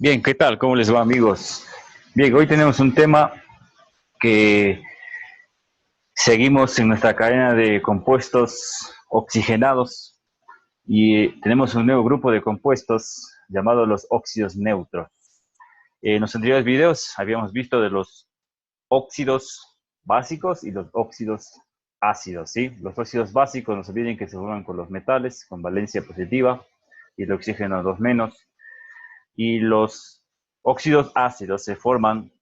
Bien, ¿qué tal? ¿Cómo les va, amigos? Bien, hoy tenemos un tema que seguimos en nuestra cadena de compuestos oxigenados y tenemos un nuevo grupo de compuestos llamado los óxidos neutros. En los anteriores videos habíamos visto de los óxidos básicos y los óxidos ácidos, ¿sí? Los óxidos básicos, no se olviden que se forman con los metales, con valencia positiva y el oxígeno 2 menos. Y los óxidos ácidos se forman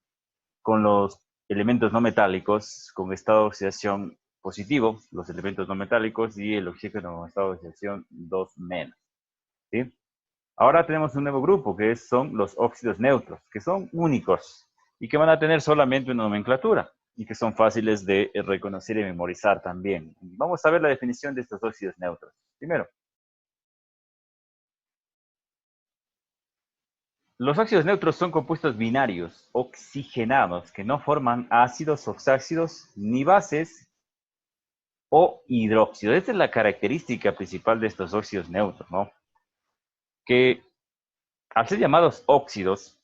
con los elementos no metálicos con estado de oxidación positivo, los elementos no metálicos, y el oxígeno con estado de oxidación 2 menos. ¿Sí? Ahora tenemos un nuevo grupo que son los óxidos neutros, que son únicos y que van a tener solamente una nomenclatura y que son fáciles de reconocer y memorizar también. Vamos a ver la definición de estos óxidos neutros. Primero, los óxidos neutros son compuestos binarios oxigenados que no forman ácidos, oxácidos ni bases o hidróxido. Esta es la característica principal de estos óxidos neutros, ¿no? Que al ser llamados óxidos,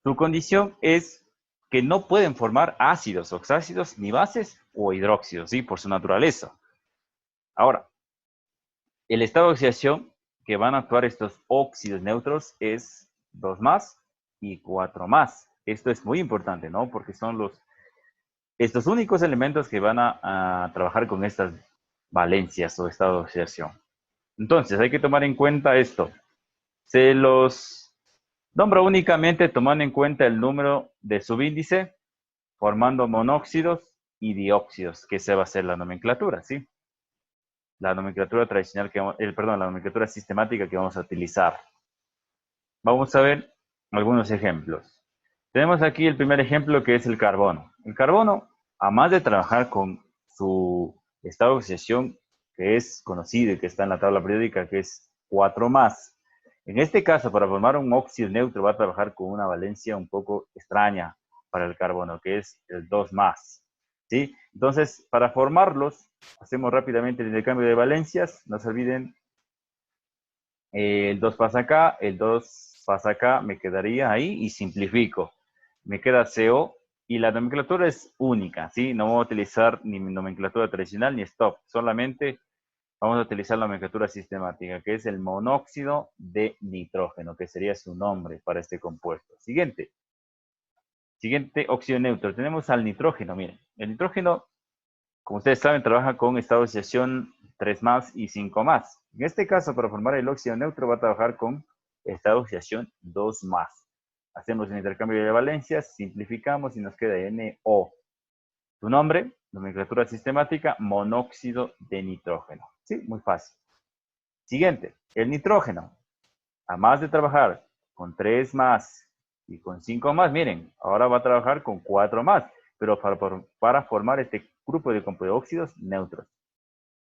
su condición es que no pueden formar ácidos, oxácidos, ni bases o hidróxidos, ¿sí? Por su naturaleza. Ahora, el estado de oxidación que van a actuar estos óxidos neutros es 2 más y 4 más. Esto es muy importante, ¿no? Porque son estos únicos elementos que van a trabajar con estas valencias o estado de oxidación. Entonces, hay que tomar en cuenta esto. Se los nombra únicamente tomando en cuenta el número de subíndice, formando monóxidos y dióxidos, que esa va a ser la nomenclatura, ¿sí? La nomenclatura tradicional, la nomenclatura sistemática que vamos a utilizar. Vamos a ver algunos ejemplos. Tenemos aquí el primer ejemplo que es el carbono. El carbono, además de trabajar con su estado de oxidación, que es conocido y que está en la tabla periódica, que es 4 más. En este caso, para formar un óxido neutro, va a trabajar con una valencia un poco extraña para el carbono, que es el 2 más. ¿Sí? Entonces, para formarlos, hacemos rápidamente el intercambio de valencias. No se olviden, el 2 pasa acá, el 2 pasa acá, me quedaría ahí y simplifico. Me queda CO y la nomenclatura es única, ¿sí? No voy a utilizar ni nomenclatura tradicional ni stop, solamente vamos a utilizar la nomenclatura sistemática, que es el monóxido de nitrógeno, que sería su nombre para este compuesto. Siguiente óxido neutro. Tenemos al nitrógeno, miren. El nitrógeno, como ustedes saben, trabaja con estado de oxidación 3 más y 5 más. En este caso, para formar el óxido neutro, va a trabajar con estado de oxidación 2 más. Hacemos el intercambio de valencias, simplificamos y nos queda NO. Su nombre, nomenclatura sistemática, monóxido de nitrógeno. Sí, muy fácil. Siguiente, el nitrógeno. Además de trabajar con 3 más y con 5 más, miren, ahora va a trabajar con 4 más, pero para formar este grupo de óxidos neutros.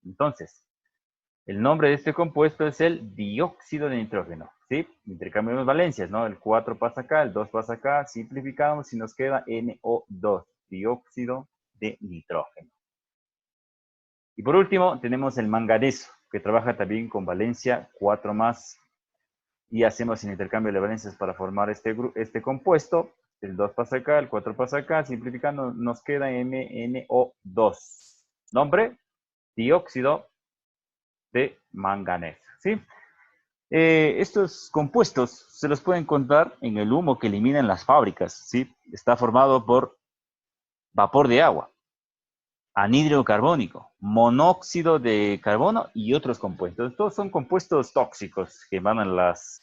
Entonces, el nombre de este compuesto es el dióxido de nitrógeno, ¿sí? Intercambiamos valencias, ¿no? El 4 pasa acá, el 2 pasa acá, simplificamos y nos queda NO2, dióxido de nitrógeno. Y por último, tenemos el manganeso, que trabaja también con valencia 4 más, y hacemos el intercambio de valencias para formar este compuesto. El 2 pasa acá, el 4 pasa acá, simplificando nos queda MnO2. Nombre, dióxido de manganeso, ¿sí? Estos compuestos se los pueden encontrar en el humo que eliminan las fábricas, ¿sí? Está formado por vapor de agua, anhídrido carbónico, monóxido de carbono y otros compuestos. Todos son compuestos tóxicos que emanan las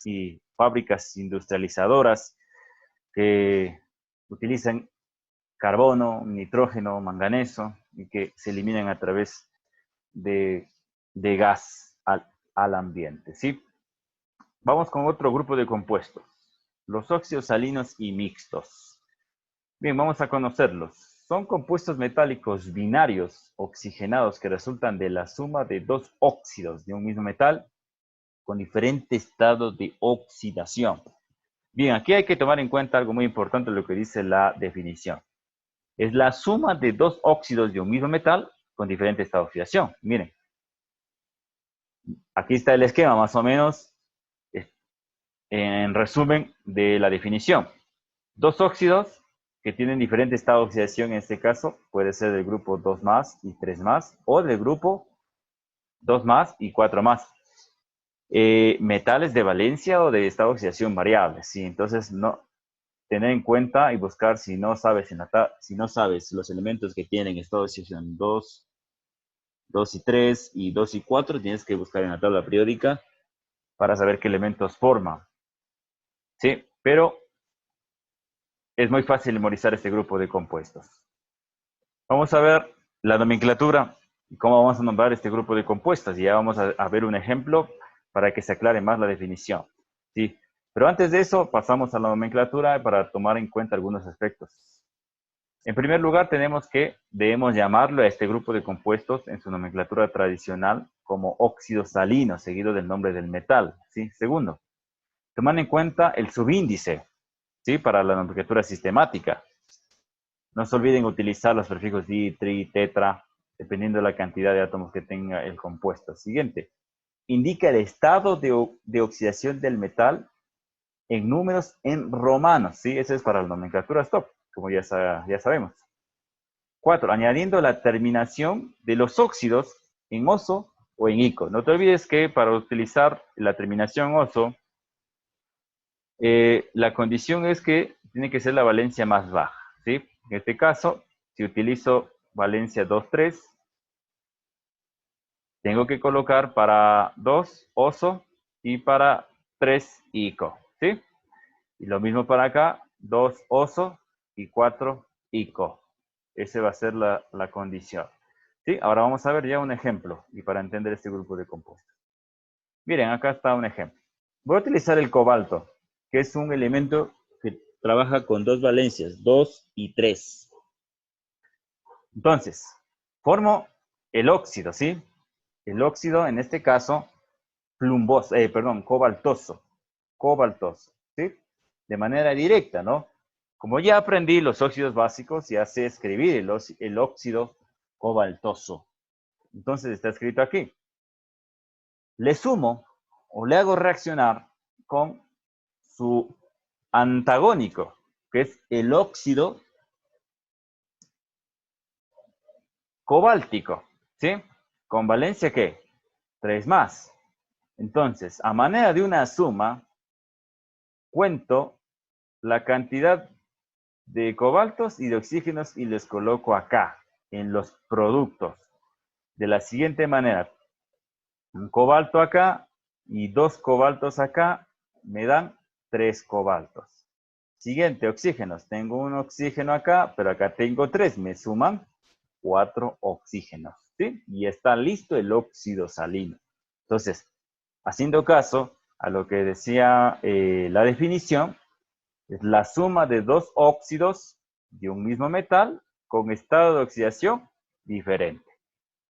fábricas industrializadoras que utilizan carbono, nitrógeno, manganeso y que se eliminan a través de gas al ambiente, ¿sí? Vamos con otro grupo de compuestos, los óxidos salinos y mixtos. Bien, vamos a conocerlos. Son compuestos metálicos binarios oxigenados que resultan de la suma de dos óxidos de un mismo metal con diferente estado de oxidación. Bien, aquí hay que tomar en cuenta algo muy importante, lo que dice la definición. Es la suma de dos óxidos de un mismo metal con diferente estado de oxidación. Miren, aquí está el esquema más o menos. en resumen de la definición. Dos óxidos que tienen diferente estado de oxidación, en este caso, puede ser del grupo 2 más y 3 más, o del grupo 2 más y 4 más. Metales de valencia o de estado de oxidación variable, ¿sí? Entonces, no, tener en cuenta y buscar si no sabes, si no sabes los elementos que tienen estado de oxidación 2, 2 y 3 y 2 y 4, tienes que buscar en la tabla periódica para saber qué elementos forman. ¿Sí? Pero es muy fácil memorizar este grupo de compuestos. Vamos a ver la nomenclatura y cómo vamos a nombrar este grupo de compuestos. Y ya vamos a ver un ejemplo para que se aclare más la definición. ¿Sí? Pero antes de eso, pasamos a la nomenclatura para tomar en cuenta algunos aspectos. En primer lugar, debemos llamarlo a este grupo de compuestos en su nomenclatura tradicional como óxido salino, seguido del nombre del metal. ¿Sí? Segundo, tomar en cuenta el subíndice, ¿sí? Para la nomenclatura sistemática. No se olviden utilizar los prefijos di, tri, tetra, dependiendo de la cantidad de átomos que tenga el compuesto. Siguiente, indica el estado de oxidación del metal en números en romanos, ¿sí? Ese es para la nomenclatura stop, como ya sabemos. 4, añadiendo la terminación de los óxidos en oso o en ico. No te olvides que para utilizar la terminación oso, la condición es que tiene que ser la valencia más baja, ¿sí? En este caso, si utilizo valencia 2, 3, tengo que colocar para 2 oso y para 3 ico, ¿sí? Y lo mismo para acá, 2 oso y 4 ico. Esa va a ser la condición. ¿Sí? Ahora vamos a ver ya un ejemplo y para entender este grupo de compuestos. Miren, acá está un ejemplo. Voy a utilizar el cobalto, que es un elemento que trabaja con dos valencias, 2 y 3. Entonces, formo el óxido, ¿sí? El óxido, en este caso, cobaltoso. Cobaltoso, ¿sí? De manera directa, ¿no? Como ya aprendí los óxidos básicos, ya sé escribir el óxido cobaltoso. Entonces está escrito aquí. Le sumo o le hago reaccionar con su antagónico, que es el óxido cobáltico, ¿sí? Con valencia, ¿qué? 3 más. Entonces, a manera de una suma, cuento la cantidad de cobaltos y de oxígenos y les coloco acá, en los productos. De la siguiente manera, un cobalto acá y 2 cobaltos acá me dan 3 cobaltos. Siguiente, oxígenos. Tengo un oxígeno acá, pero acá tengo 3. Me suman 4 oxígenos, ¿sí? Y está listo el óxido salino. Entonces, haciendo caso a lo que decía la definición, es la suma de dos óxidos de un mismo metal con estado de oxidación diferente.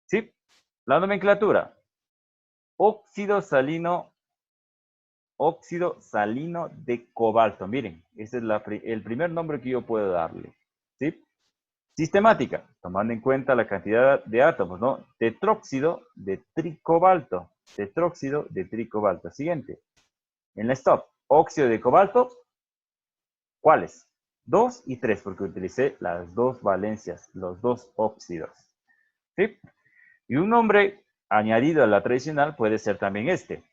¿Sí? La nomenclatura. Óxido salino de cobalto. Miren, ese es el primer nombre que yo puedo darle. ¿Sí? Sistemática, tomando en cuenta la cantidad de átomos, ¿no? Tetróxido de tricobalto. Tetróxido de tricobalto. Siguiente. En la stop, óxido de cobalto. ¿Cuáles? 2 y 3, porque utilicé las dos valencias, los dos óxidos. ¿Sí? Y un nombre añadido a la tradicional puede ser también este.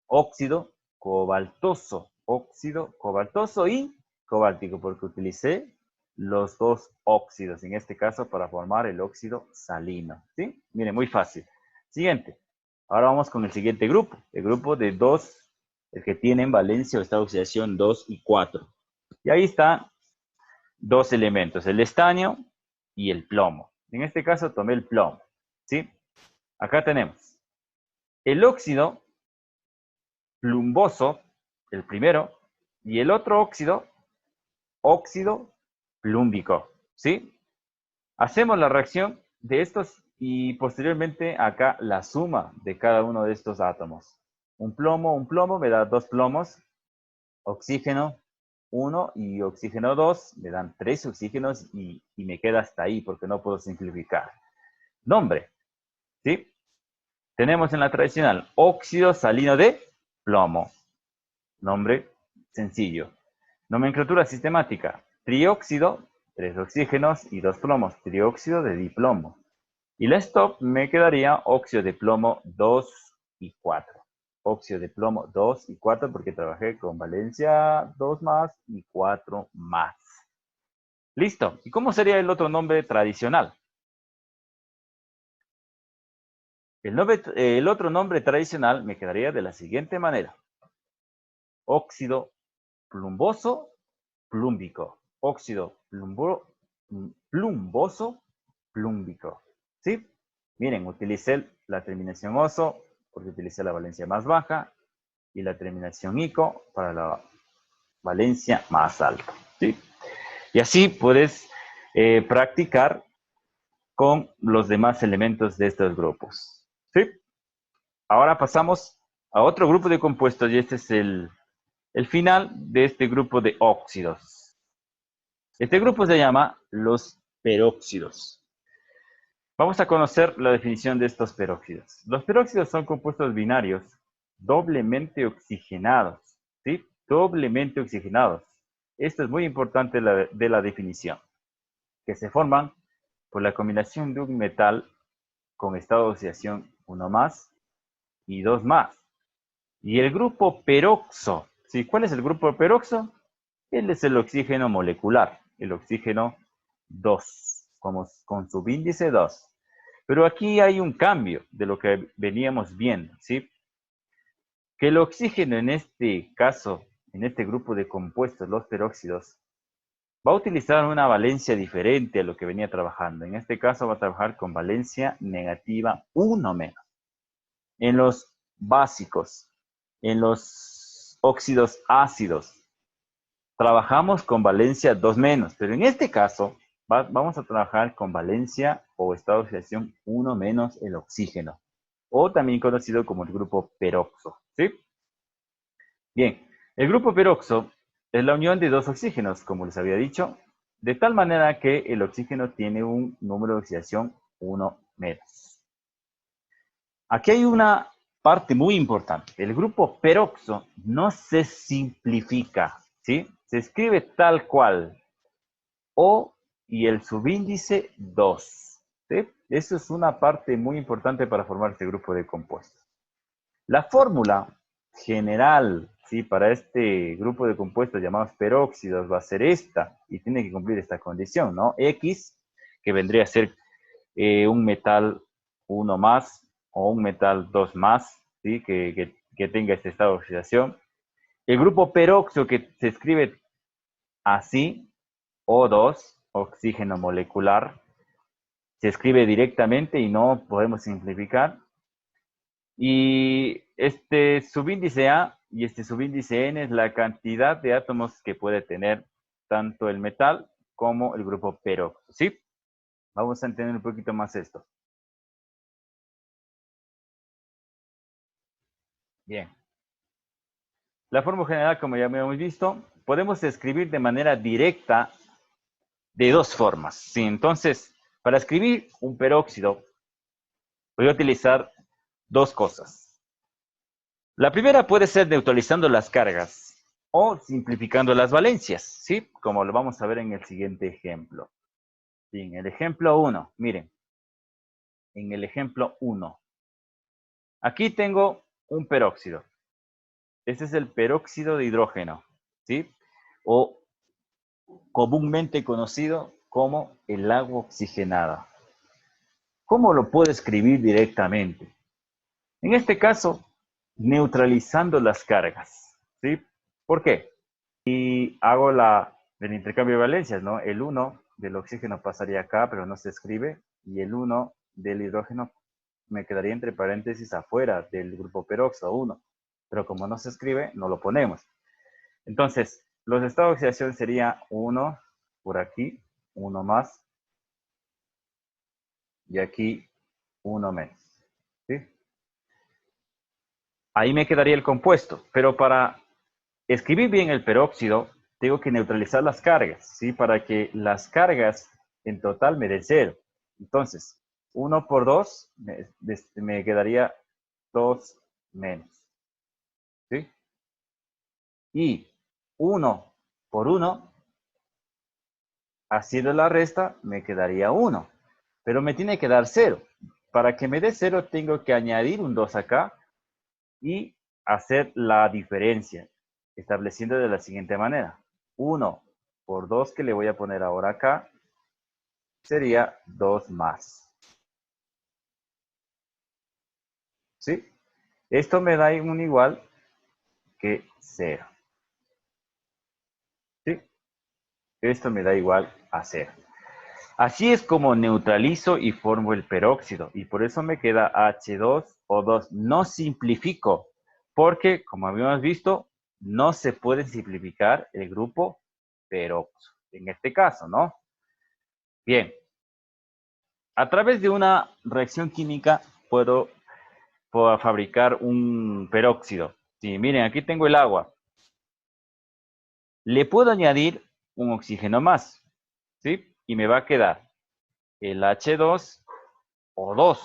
Óxido cobaltoso. Óxido cobaltoso y cobáltico, porque utilicé los dos óxidos, en este caso para formar el óxido salino. ¿Sí? Miren, muy fácil. Siguiente. Ahora vamos con el siguiente grupo. El grupo de dos, el que tienen valencia o estado de oxidación 2 y 4. Y ahí están dos elementos, el estaño y el plomo. En este caso tomé el plomo. ¿Sí? Acá tenemos el óxido plumboso, el primero, y el otro óxido, óxido plúmbico, ¿sí? Hacemos la reacción de estos y posteriormente acá la suma de cada uno de estos átomos. Un plomo me da 2 plomos, oxígeno 1 y oxígeno 2, me dan 3 oxígenos y me queda hasta ahí porque no puedo simplificar. Nombre, ¿sí? Tenemos en la tradicional óxido salino de plomo. nombre sencillo. Nomenclatura sistemática. Trióxido, 3 oxígenos y 2 plomos. Trióxido de diplomo. Y la stop me quedaría óxido de plomo 2 y 4. Óxido de plomo 2 y 4 porque trabajé con valencia 2 más y 4 más. Listo. ¿Y cómo sería el otro nombre tradicional? El otro nombre tradicional me quedaría de la siguiente manera. Óxido plumboso, plúmbico. Óxido plumboso, plúmbico. ¿Sí? Miren, utilicé la terminación oso porque utilicé la valencia más baja y la terminación ico para la valencia más alta. ¿Sí? Y así puedes practicar con los demás elementos de estos grupos. ¿Sí? Ahora pasamos a otro grupo de compuestos y este es el final de este grupo de óxidos. Este grupo se llama los peróxidos. Vamos a conocer la definición de estos peróxidos. Los peróxidos son compuestos binarios doblemente oxigenados, ¿sí? Doblemente oxigenados. Esto es muy importante de la definición, que se forman por la combinación de un metal con estado de oxidación 1 más y 2 más. Y el grupo peroxo, ¿sí? ¿Cuál es el grupo peroxo? Él es el oxígeno molecular, el oxígeno 2, con subíndice 2. Pero aquí hay un cambio de lo que veníamos viendo, ¿sí? Que el oxígeno en este caso, en este grupo de compuestos, los peróxidos, va a utilizar una valencia diferente a lo que venía trabajando. En este caso va a trabajar con valencia negativa 1 menos. En los básicos, en los óxidos ácidos, trabajamos con valencia 2 menos, pero en este caso vamos a trabajar con valencia o estado de oxidación 1 menos el oxígeno, o también conocido como el grupo peroxo, ¿sí? Bien, el grupo peroxo es la unión de 2 oxígenos, como les había dicho, de tal manera que el oxígeno tiene un número de oxidación 1 menos. Aquí hay una parte muy importante. El grupo peroxo no se simplifica, ¿sí? Se escribe tal cual. O y el subíndice 2. ¿Sí? Eso es una parte muy importante para formar este grupo de compuestos. La fórmula general, ¿sí? Para este grupo de compuestos llamados peróxidos va a ser esta y tiene que cumplir esta condición, ¿no? X, que vendría a ser un metal 1 más o un metal 2 más, ¿sí? Que tenga este estado de oxidación. El grupo peróxido que se escribe así, O2, oxígeno molecular, se escribe directamente y no podemos simplificar. Y este subíndice A y este subíndice N es la cantidad de átomos que puede tener tanto el metal como el grupo peróxido, ¿sí? Vamos a entender un poquito más esto. Bien. La fórmula general, como ya hemos visto, podemos escribir de manera directa de 2 formas. ¿Sí? Entonces, para escribir un peróxido, voy a utilizar 2 cosas. La primera puede ser neutralizando las cargas o simplificando las valencias, ¿sí? Como lo vamos a ver en el siguiente ejemplo. Bien, el ejemplo 1, miren. En el ejemplo 1. Aquí tengo un peróxido. Este es el peróxido de hidrógeno, ¿sí? O comúnmente conocido como el agua oxigenada. ¿Cómo lo puedo escribir directamente? En este caso, neutralizando las cargas, ¿sí? ¿Por qué? Y hago el intercambio de valencias, ¿no? El 1 del oxígeno pasaría acá, pero no se escribe, y el 1 del hidrógeno me quedaría entre paréntesis afuera del grupo peróxido 1, pero como no se escribe, no lo ponemos. Entonces, los estados de oxidación sería 1 por aquí, 1 más, y aquí 1 menos, ¿sí? Ahí me quedaría el compuesto, pero para escribir bien el peróxido, tengo que neutralizar las cargas, ¿sí? Para que las cargas en total me den 0. Entonces, 1 por 2 me quedaría 2 menos, ¿sí? Y 1 por 1, haciendo la resta, me quedaría 1. Pero me tiene que dar 0. Para que me dé 0, tengo que añadir un 2 acá y hacer la diferencia, estableciendo de la siguiente manera. 1 por 2 que le voy a poner ahora acá, sería 2 más. ¿Sí? Esto me da un igual que 0. ¿Sí? Esto me da igual a 0. Así es como neutralizo y formo el peróxido. Y por eso me queda H2O2. No simplifico, porque, como habíamos visto, no se puede simplificar el grupo peróxido. En este caso, ¿no? Bien. A través de una reacción química puedo fabricar un peróxido. Sí, miren, aquí tengo el agua. Le puedo añadir un oxígeno más, ¿sí? Y me va a quedar el H2O2.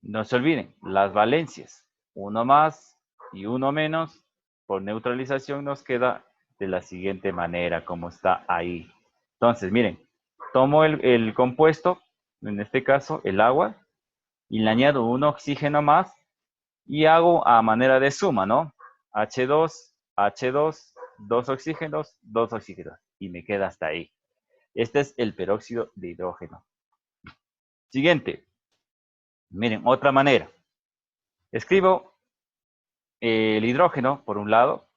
No se olviden, las valencias, uno más y uno menos, por neutralización nos queda de la siguiente manera, como está ahí. Entonces, miren, tomo el compuesto, en este caso el agua, y le añado un oxígeno más y hago a manera de suma, ¿no? H2, H2, dos oxígenos, y me queda hasta ahí. Este es el peróxido de hidrógeno. Siguiente, miren, otra manera. Escribo el hidrógeno, por un lado,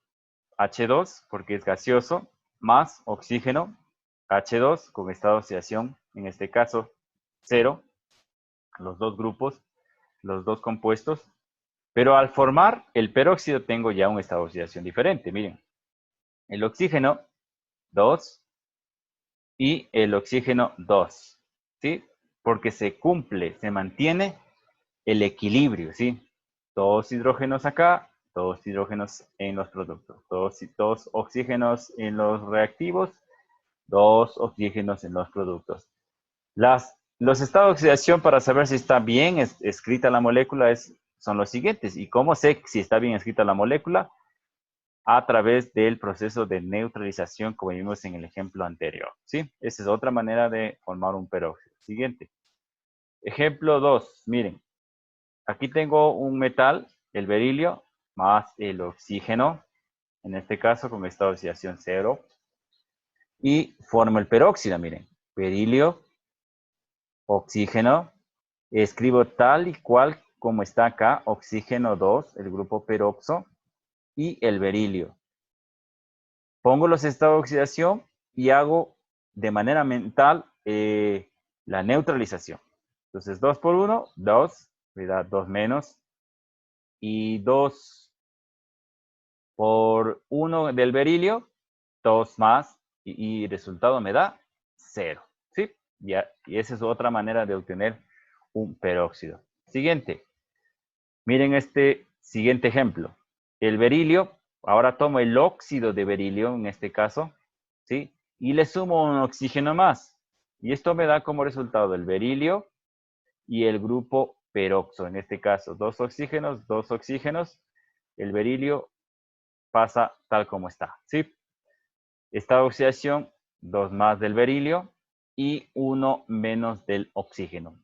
H2, porque es gaseoso, más oxígeno, H2, con estado de oxidación, en este caso, 0, los dos grupos, los dos compuestos, pero al formar el peróxido tengo ya un estado de oxidación diferente. Miren, el oxígeno 2 y el oxígeno 2, ¿sí? Porque se cumple, se mantiene el equilibrio, ¿sí? Dos hidrógenos acá, dos hidrógenos en los productos, dos oxígenos en los reactivos, dos oxígenos en los productos. Los estados de oxidación para saber si está bien escrita la molécula son los siguientes. ¿Y cómo sé si está bien escrita la molécula? A través del proceso de neutralización, como vimos en el ejemplo anterior, ¿sí? Esa es otra manera de formar un peróxido. Siguiente. Ejemplo 2. Miren, aquí tengo un metal, el berilio, más el oxígeno, en este caso con estado de oxidación 0, y formo el peróxido, miren, berilio, oxígeno, escribo tal y cual como está acá, oxígeno 2, el grupo peroxo, y el berilio. Pongo los estados de oxidación y hago de manera mental la neutralización. Entonces, 2 por 1, 2, me da 2 menos, y 2 por 1 del berilio, 2 más, y resultado me da 0. ¿Sí? Y esa es otra manera de obtener un peróxido. Siguiente. Miren este siguiente ejemplo. El berilio, ahora tomo el óxido de berilio en este caso, ¿sí? Y le sumo un oxígeno más. Y esto me da como resultado el berilio y el grupo peroxo. En este caso, dos oxígenos. El berilio pasa tal como está, ¿sí? Esta oxidación, 2 más del berilio y 1 menos del oxígeno.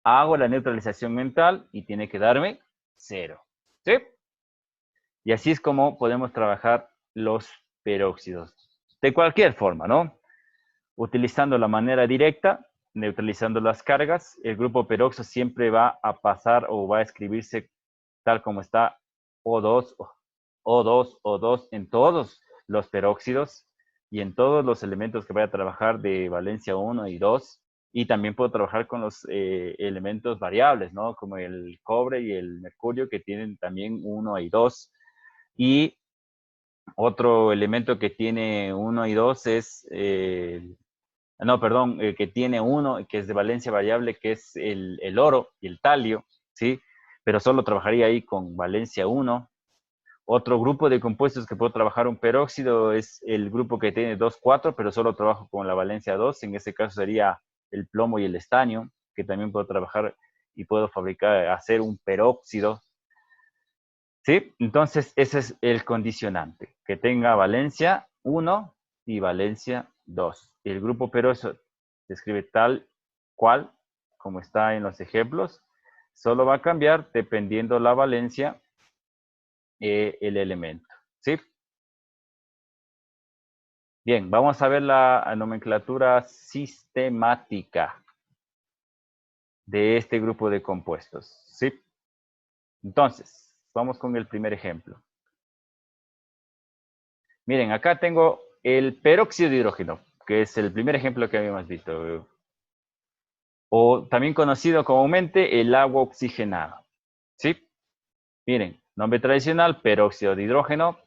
Hago la neutralización mental y tiene que darme 0, ¿sí? Y así es como podemos trabajar los peróxidos. De cualquier forma, ¿no? Utilizando la manera directa, neutralizando las cargas, el grupo peroxo siempre va a pasar o va a escribirse tal como está O2, O2, O2 en todos los peróxidos y en todos los elementos que voy a trabajar de valencia 1 y 2. Y también puedo trabajar con los elementos variables, ¿no? Como el cobre y el mercurio que tienen también 1 y 2. Y otro elemento que tiene 1 y 2 es, no, perdón, que tiene 1, que es de valencia variable, que es el oro y el talio, ¿sí? Pero solo trabajaría ahí con valencia 1. Otro grupo de compuestos que puedo trabajar un peróxido es el grupo que tiene 2, 4, pero solo trabajo con la valencia 2. En este caso sería el plomo y el estaño, que también puedo trabajar y puedo fabricar, hacer un peróxido. ¿Sí? Entonces, ese es el condicionante, que tenga valencia 1 y valencia 2. Y el grupo peroso se escribe tal cual, como está en los ejemplos, solo va a cambiar dependiendo la valencia el elemento. ¿Sí? Bien, vamos a ver la nomenclatura sistemática de este grupo de compuestos. ¿Sí? Entonces, vamos con el primer ejemplo. Miren, acá tengo el peróxido de hidrógeno, que es el primer ejemplo que habíamos visto, o también conocido comúnmente el agua oxigenada. ¿Sí? Miren, nombre tradicional, peróxido de hidrógeno,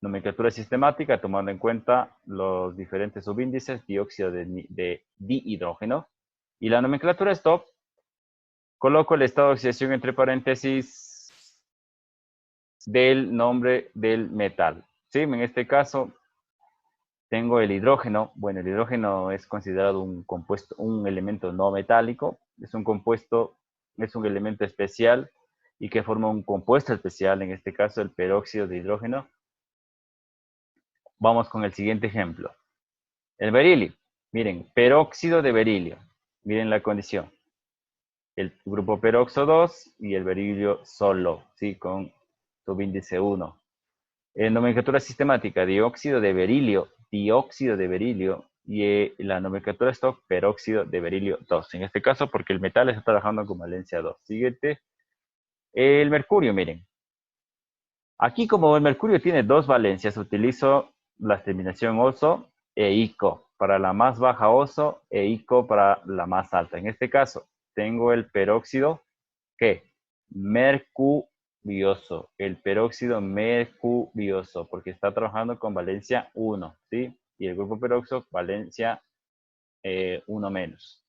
nomenclatura sistemática, tomando en cuenta los diferentes subíndices, dióxido de dihidrógeno. Y la nomenclatura stop, coloco el estado de oxidación entre paréntesis del nombre del metal. ¿Sí? En este caso, tengo el hidrógeno. Bueno, el hidrógeno es considerado un compuesto, un elemento no metálico. Es un compuesto, es un elemento especial y que forma un compuesto especial, en este caso el peróxido de hidrógeno. Vamos con el siguiente ejemplo. El berilio. Miren, peróxido de berilio. Miren la condición. El grupo peroxo 2 y el berilio solo, ¿sí? Con subíndice 1. En nomenclatura sistemática, dióxido de berilio, y la nomenclatura stock, peróxido de berilio 2. En este caso, porque el metal está trabajando con valencia 2. Siguiente, el mercurio, miren. Aquí, como el mercurio tiene dos valencias, utilizo la terminación oso e ico para la más baja oso e ico para la más alta. En este caso, tengo el peróxido, ¿qué? Mercurioso, el peróxido mercurioso, porque está trabajando con valencia 1, ¿sí? Y el grupo peroxo, valencia 1 menos.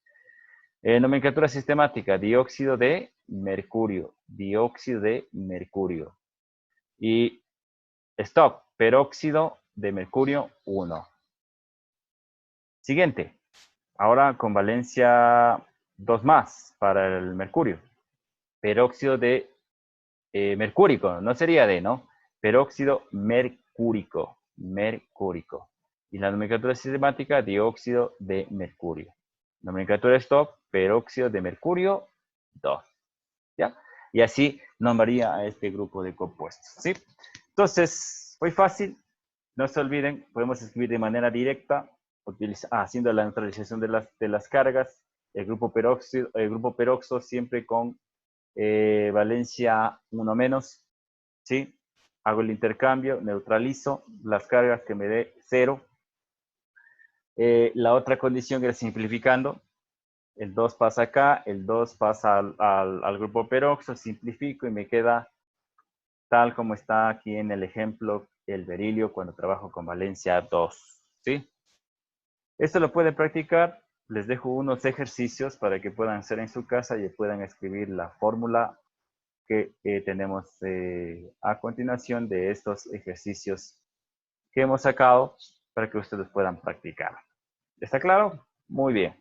Nomenclatura sistemática, dióxido de mercurio, dióxido de mercurio. Y stop, peróxido de mercurio 1. Siguiente, ahora con valencia 2 más para el mercurio. Peróxido de mercúrico, no sería de, ¿no? Peróxido mercúrico, mercúrico. Y la nomenclatura sistemática, dióxido de mercurio. Nomenclatura stop, peróxido de mercurio 2. ¿Ya? Y así nombraría a este grupo de compuestos, ¿sí? Entonces, muy fácil. No se olviden, podemos escribir de manera directa, haciendo la neutralización de las cargas. El grupo peroxo siempre con valencia 1 menos, ¿sí? Hago el intercambio, neutralizo las cargas que me dé 0. La otra condición era simplificando. El 2 pasa acá, el 2 pasa al grupo peroxo, simplifico y me queda tal como está aquí en el ejemplo, el berilio cuando trabajo con valencia 2, ¿sí? Esto lo pueden practicar. Les dejo unos ejercicios para que puedan hacer en su casa y puedan escribir la fórmula que tenemos a continuación de estos ejercicios que hemos sacado para que ustedes puedan practicar. ¿Está claro? Muy bien.